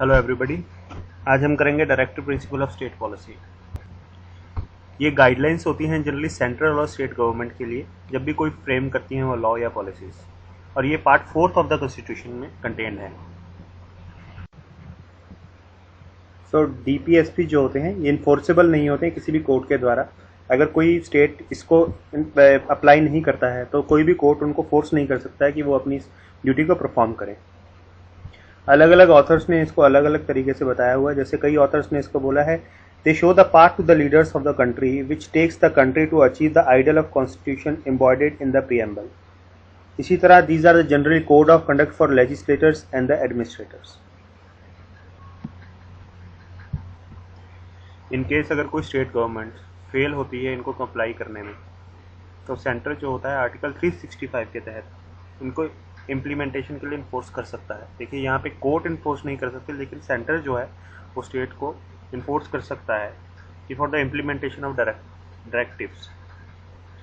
Hello everybody. आज हम करेंगे directive principle of state policy. ये गाइडलाइंस होती हैं जनरली सेंट्रल और स्टेट गवर्नमेंट के लिए जब भी कोई फ्रेम करती हैं वो लॉ या पॉलिसीज, और ये पार्ट 4 ऑफ द कॉन्स्टिट्यूशन में कंटेंट है। सो डीपीएसपी जो होते हैं ये इन्फोर्सेबल नहीं होते हैं किसी भी कोर्ट के द्वारा। अगर कोई स्टेट इसको अप्लाई नहीं करता है तो कोई भी कोर्ट उनको फोर्स नहीं कर सकता है कि वो अपनी ड्यूटी को परफॉर्म करें। अलग अलग ऑथर्स ने इसको अलग अलग तरीके से बताया हुआ है। जैसे कई ऑथर्स ने इसको बोला है, they show the path to the leaders of the country which takes the country to achieve the ideal of constitution embodied in the preamble. इसी तरह these are the general code of conduct for legislators and the administrators. In case अगर कोई state government fail होती है इनको apply करने में, तो सेंटर जो होता है आर्टिकल 365 के तहत उनको इम्प्लीमेंटेशन के लिए इन्फोर्स कर सकता है। देखिए यहाँ पे कोर्ट इन्फोर्स नहीं कर सकते, लेकिन सेंटर जो है वो स्टेट को इन्फोर्स कर सकता है कि for the implementation of directives.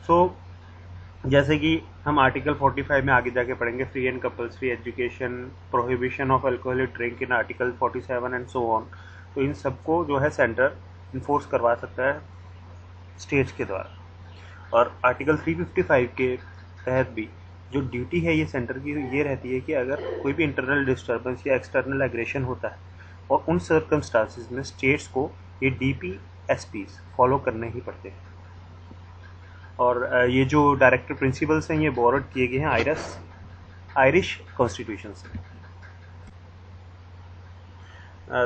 So जैसे कि हम आर्टिकल 45 में आगे जाके पढ़ेंगे, free and compulsory education, prohibition of alcoholic drink in article 47 and so on. तो इन सबको जो है सेंटर इन्फोर्स करवा सकता है स्टेट्स के द्वारा। और आर्टिकल 355 के तहत भी जो ड्यूटी है ये सेंटर की ये रहती है कि अगर कोई भी इंटरनल डिस्टर्बेंस या एक्सटर्नल एग्रेशन होता है और उन सर्कमस्टांसिस में स्टेट्स को ये डीपीएसपीज फॉलो करने ही पड़ते हैं। और ये जो डायरेक्टिव प्रिंसिपल्स हैं ये बोरोड किए गए हैं आयरिश कॉन्स्टिट्यूशन से।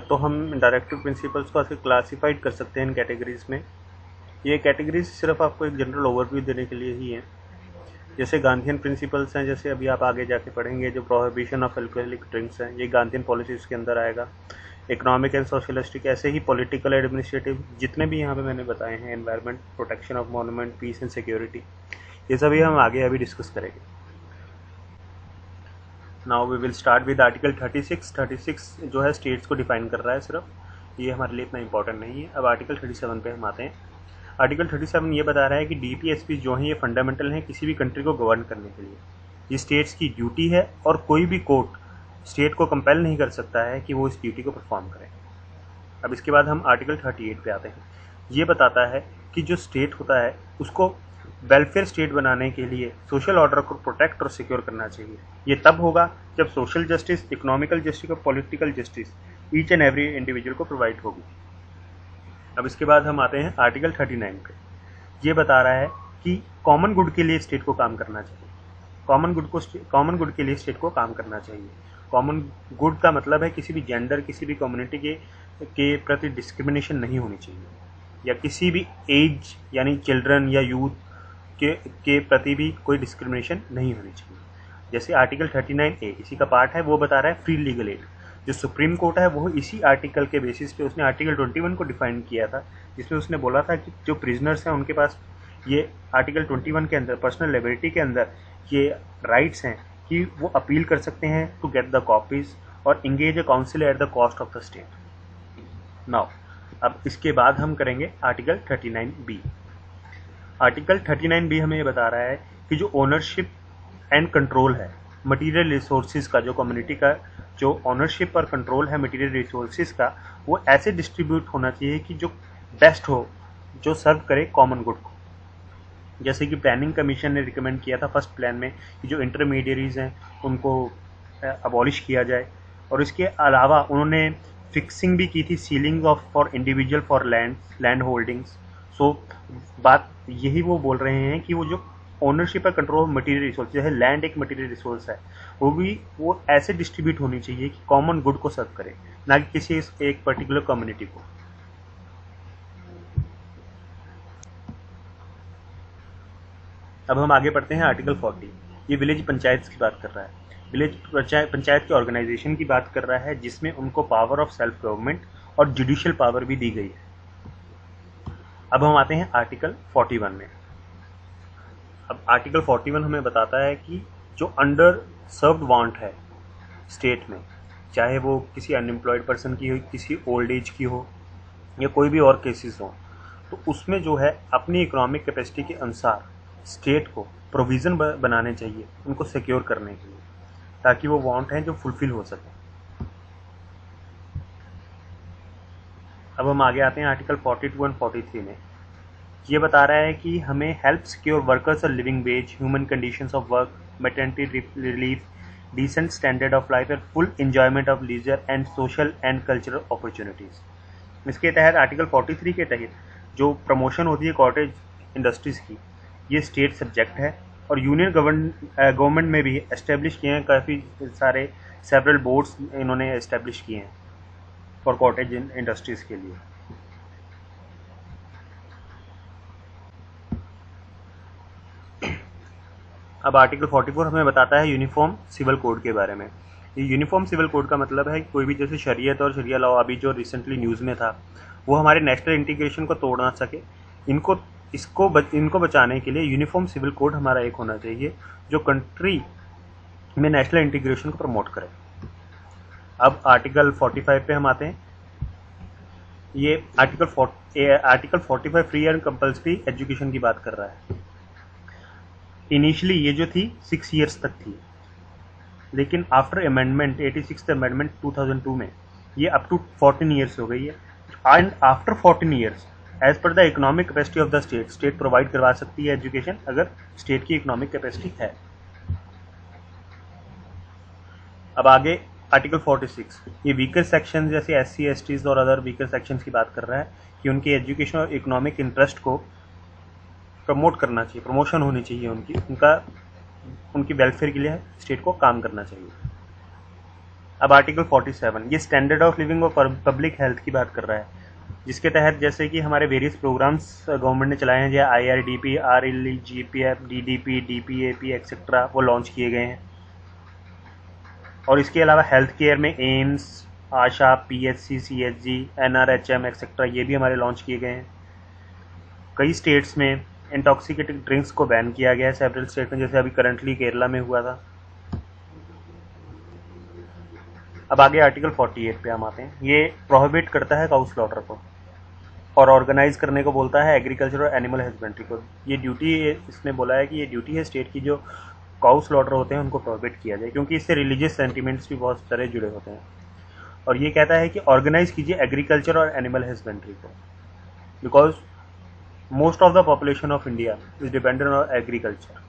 तो हम डायरेक्टिव प्रिंसिपल्स को ऐसे क्लासीफाइड कर सकते हैं इन कैटेगरीज में। ये कैटेगरीज सिर्फ आपको एक जनरल ओवरव्यू देने के लिए ही हैं। जैसे गांधीयन प्रिंसिपल्स हैं, जैसे अभी आप आगे जाके पढ़ेंगे, जो प्रोहिबिशन ऑफ अल्कोहलिक ड्रिंक्स हैं ये गांधीयन पॉलिसीज़ के अंदर आएगा। इकोनॉमिक एंड सोशलिस्टिक, ऐसे ही पॉलिटिकल एडमिनिस्ट्रेटिव जितने भी यहाँ पे मैंने बताए हैं, environment, protection of monument, peace and security, ये सभी हम आगे अभी डिस्कस करेंगे। Now we will start with article 36 जो है स्टेट्स को डिफाइन कर रहा है सिर्फ, ये हमारे लिए इतना इंपॉर्टेंट नहीं है। अब आर्टिकल 37 पे हम आते हैं। आर्टिकल 37 ये बता रहा है कि डीपीएसपी जो हैं ये फंडामेंटल हैं किसी भी कंट्री को गवर्न करने के लिए। ये स्टेट्स की ड्यूटी है और कोई भी कोर्ट स्टेट को कंपेल नहीं कर सकता है कि वो इस ड्यूटी को परफॉर्म करें। अब इसके बाद हम आर्टिकल 38 पे आते हैं। ये बताता है कि जो स्टेट होता है उसको वेलफेयर स्टेट बनाने के लिए सोशल ऑर्डर को प्रोटेक्ट और सिक्योर करना चाहिए। ये तब होगा जब सोशल जस्टिस, इकोनॉमिकल जस्टिस और political justice each and every individual को प्रोवाइड होगी। अब इसके बाद हम आते हैं आर्टिकल 39 पे। ये बता रहा है कि कॉमन गुड के लिए स्टेट को काम करना चाहिए। कॉमन गुड के लिए स्टेट को काम करना चाहिए। कॉमन गुड का मतलब है किसी भी जेंडर, किसी भी कम्युनिटी के प्रति डिस्क्रिमिनेशन नहीं होनी चाहिए, या किसी भी एज यानी चिल्ड्रन या यूथ के प्रति भी कोई डिस्क्रिमिनेशन नहीं होनी चाहिए। जैसे आर्टिकल 39A इसी का पार्ट है, वो बता रहा है फ्री लीगल एड। जो सुप्रीम कोर्ट है वो इसी आर्टिकल के बेसिस पे उसने आर्टिकल 21 को डिफाइन किया था, जिसमें उसने बोला था कि जो प्रिजनर्स हैं उनके पास ये आर्टिकल 21 के अंदर पर्सनल लिबर्टी के अंदर ये राइट्स हैं कि वो अपील कर सकते हैं टू गेट द कॉपीज और engage a council at the cost of the state. Now अब इसके बाद हम करेंगे आर्टिकल 39B। आर्टिकल 39B हमें ये बता रहा है कि जो ओनरशिप एंड कंट्रोल है मटेरियल रिसोर्सेज का, जो कम्युनिटी का जो ओनरशिप और कंट्रोल है मटेरियल रिसोर्सेज का, वो ऐसे डिस्ट्रीब्यूट होना चाहिए कि जो बेस्ट हो, जो सर्व करे कॉमन गुड को। जैसे कि प्लानिंग कमीशन ने रिकमेंड किया था फर्स्ट प्लान में कि जो इंटरमीडियरीज हैं उनको अबॉलिश किया जाए, और इसके अलावा उन्होंने फिक्सिंग भी की थी ceiling of for individual for land holdings. So बात यही वो बोल रहे हैं कि वो जो ओनरशिप और कंट्रोल मटेरियल रिसोर्स है, लैंड एक मटेरियल रिसोर्स है, वो ऐसे डिस्ट्रीब्यूट होनी चाहिए कि कॉमन गुड को सर्व करे, ना कि किसी एक पर्टिकुलर कम्युनिटी को। अब हम आगे पढ़ते हैं आर्टिकल 40। ये विलेज पंचायत की बात कर रहा है। विलेज पंचायत के ऑर्गेनाइजेशन की बात कर रहा है, जिसमें उनको पावर ऑफ सेल्फ गवर्नमेंट और जुडिशियल पावर भी दी गई है। अब हम आते हैं आर्टिकल 41 में। अब आर्टिकल 41 हमें बताता है कि जो अंडर सर्व्ड वांट है स्टेट में, चाहे वो किसी अनएम्प्लॉयड पर्सन की हो, किसी ओल्ड एज की हो, या कोई भी और केसेस हो, तो उसमें जो है अपनी इकोनॉमिक कैपेसिटी के अनुसार स्टेट को प्रोविज़न बनाने चाहिए उनको सिक्योर करने के लिए, ताकि वो वांट हैं जो फुलफिल हो सके। अब हम आगे आते हैं आर्टिकल 42 एंड 43 में। ये बता रहा है कि हमें हेल्प सिक्योर वर्कर्स और living wage, human conditions of work, maternity relief, decent standard of life and full enjoyment of leisure and social and cultural opportunities. इसके तहत आर्टिकल 43 के तहत जो प्रमोशन होती है कॉटेज इंडस्ट्रीज़ की, ये स्टेट सब्जेक्ट है और यूनियन गवर्नमेंट में भी एस्टेब्लिश किए हैं काफ़ी सारे सेवरल बोर्ड्स इन्होंने एस्टेब्लिश किए हैं फॉर कॉटेज इंडस्ट्रीज़ के लिए। अब आर्टिकल 44 हमें बताता है यूनिफॉर्म सिविल कोड के बारे में। ये यूनिफॉर्म सिविल कोड का मतलब है कि कोई भी जैसे शरीयत और शरिया लॉ अभी जो रिसेंटली न्यूज़ में था, वो हमारे नेशनल इंटीग्रेशन को तोड़ ना सके। इनको बचाने के लिए यूनिफॉर्म सिविल कोड हमारा एक होना चाहिए जो कंट्री में नेशनल इंटीग्रेशन को प्रमोट करे। अब आर्टिकल 45 पे हम आते हैं। ये article 45 free and compulsory education की बात कर रहा है। इनिशियली ये जो थी 6 ईयर्स तक थी, लेकिन आफ्टर अमेंडमेंट 86th अमेंडमेंट 2002 में ये अप टू 14 ईयर्स हो गई है। एंड आफ्टर 14 ईयर्स एज पर the economic capacity of the state provide करवा सकती है एजुकेशन, अगर स्टेट की इकोनॉमिक कैपेसिटी है। अब आगे आर्टिकल 46, ये वीकर सेक्शन जैसे SC STs और अदर वीकर सेक्शंस की बात कर रहा है कि उनकी एजुकेशन और इकोनॉमिक इंटरेस्ट को प्रमोट करना चाहिए, प्रमोशन होनी चाहिए उनकी वेलफेयर के लिए स्टेट को काम करना चाहिए। अब आर्टिकल 47, ये स्टैंडर्ड ऑफ लिविंग और पब्लिक हेल्थ की बात कर रहा है, जिसके तहत जैसे कि हमारे वेरियस प्रोग्राम्स गवर्नमेंट ने चलाए हैं, जैसे IRDP, RLE, GPF, DDP, DPAP etcetera, वो लॉन्च किए गए हैं। और इसके अलावा हेल्थ केयर में एम्स, आशा, PHC, CHG, NRHM एक्सेट्रा, ये भी हमारे लॉन्च किए गए हैं। कई स्टेट्स में इंटॉक्सिकेटिंग ड्रिंक्स को बैन किया गया है, सेवरल स्टेट में, जैसे अभी करंटली केरला में हुआ था। अब आगे आर्टिकल 48 पे हम आते हैं। ये प्रोहिबिट करता है काउ स्लॉटर को और ऑर्गेनाइज करने को बोलता है एग्रीकल्चर और एनिमल हस्बेंड्री को। ये ड्यूटी, इसने बोला है कि ये ड्यूटी है स्टेट की, जो काउ स्लॉटर होते हैं उनको प्रोहिबिट किया जाए, क्योंकि इससे रिलीजियस सेंटिमेंट्स भी बहुत सारे जुड़े होते हैं। और ये कहता है कि ऑर्गेनाइज कीजिए एग्रीकल्चर और एनिमल हस्बेंड्री को, because most of the population of India is dependent on agriculture.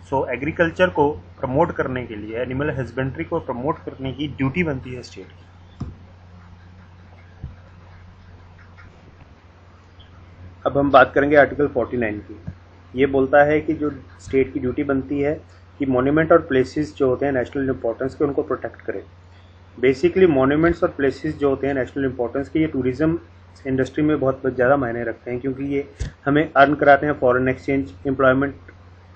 So agriculture को प्रमोट करने के लिए, एनिमल हस्बेंड्री को प्रमोट करने की ड्यूटी बनती है स्टेट की। अब हम बात करेंगे आर्टिकल 49 की। ये बोलता है कि जो स्टेट की ड्यूटी बनती है कि मॉन्यूमेंट और प्लेसेस जो होते हैं नेशनल इंपॉर्टेंस के, उनको प्रोटेक्ट करें। बेसिकली मॉन्यूमेंट्स और प्लेसेस जो होते हैं नेशनल इंपॉर्टेंस के, ये टूरिज्म इंडस्ट्री में बहुत ज़्यादा मायने रखते हैं, क्योंकि ये हमें अर्न कराते हैं फॉरेन एक्सचेंज, एम्प्लॉयमेंट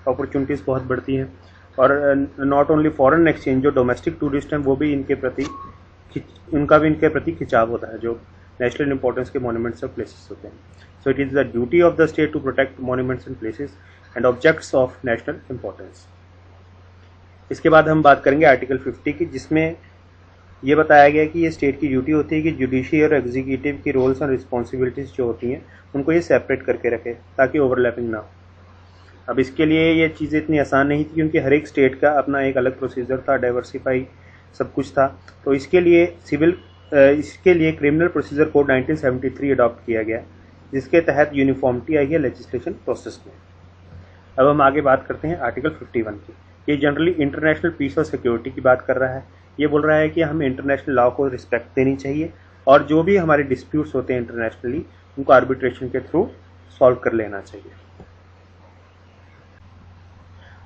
अपॉर्चुनिटीज़ बहुत बढ़ती हैं। और नॉट ओनली फॉरेन एक्सचेंज, जो डोमेस्टिक टूरिस्ट हैं वो भी उनका भी इनके प्रति खिंचाव होता है, जो नेशनल इंपॉर्टेंस के मॉन्यूमेंट्स और प्लेसेस होते हैं। So it is the duty of the state to protect monuments and places and objects of national importance. इसके बाद हम बात करेंगे आर्टिकल 50 की, जिसमें ये बताया गया कि ये स्टेट की ड्यूटी होती है कि जुडिशरी और एग्जीक्यूटिव की रोल्स और रिस्पॉन्सिबिलिटीज़ जो होती हैं उनको ये सेपरेट करके रखे, ताकि ओवरलैपिंग ना हो। अब इसके लिए ये चीज़ें इतनी आसान नहीं थी, क्योंकि हर एक स्टेट का अपना एक अलग प्रोसीजर था, डाइवर्सिफाई सब कुछ था। तो इसके लिए क्रिमिनल प्रोसीजर कोड 1973 अडॉप्ट किया गया, जिसके तहत यूनिफॉर्मिटी आई है लेजिस्लेशन प्रोसेस में। अब हम आगे बात करते हैं आर्टिकल 51 की। ये जनरली इंटरनेशनल पीस और सिक्योरिटी की बात कर रहा है। ये बोल रहा है कि हमें इंटरनेशनल लॉ को रिस्पेक्ट देनी चाहिए और जो भी हमारे डिस्प्यूट्स होते हैं इंटरनेशनली, उनको आर्बिट्रेशन के थ्रू सॉल्व कर लेना चाहिए।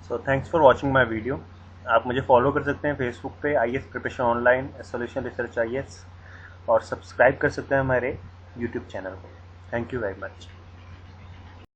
So thanks for watching my video. आप मुझे फॉलो कर सकते हैं फेसबुक पे IAS preparation online, solution research IAS, और सब्सक्राइब कर सकते हैं हमारे यूट्यूब चैनल को। Thank you very much.